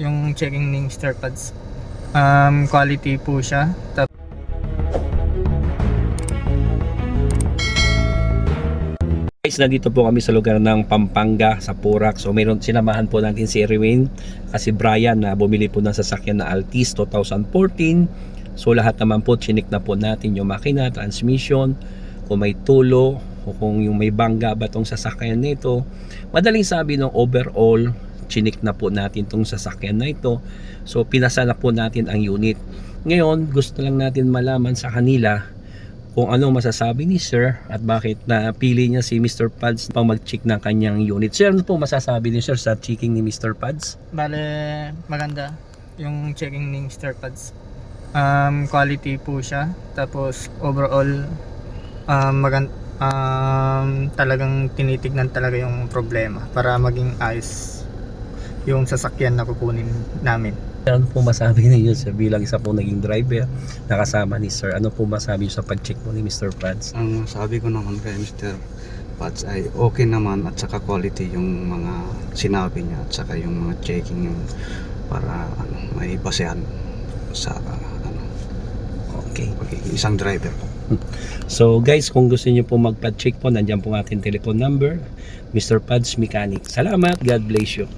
yung checking ng star pads. Quality po siya. Guys, nandito po kami sa lugar ng Pampanga, sa Porac. So mayroon, sinamahan po natin si Erwin kasi Brian na bumili po ng sasakyan na Altis 2014. So lahat naman po chinik na po natin yung makina, transmission, kung may tulo o kung yung may bangga ba tong sasakyan nito. Madaling sabi ng overall, chinik na po natin tong sasakyan na ito. So pinasa na po natin ang unit. Ngayon, gusto lang natin malaman sa kanila kung ano masasabi ni Sir at bakit napili niya si Mr. Pads pang mag-check ng kanyang unit. Sir, ano po masasabi ni Sir sa checking ni Mr. Pads? Bale, maganda yung checking ng star pads. Quality po siya. Tapos overall, talagang tinitignan talaga yung problema para maging ayos yung sasakyan na kukunin namin. Ano po masabi niyo Sir bilang isa po naging driver nakasama ni Sir? Ano po masabi sa pag-check mo ni Mr. Pads? Ang sabi ko naman kay Mr. Pads ay okay naman at saka quality yung mga sinabi niya at saka yung mga checking yung para may basehan sa Okay. isang driver po. So guys, kung gusto niyo po magpa-check po, nandiyan po ating telephone number, Mr. Pads Mechanic. Salamat, God bless you.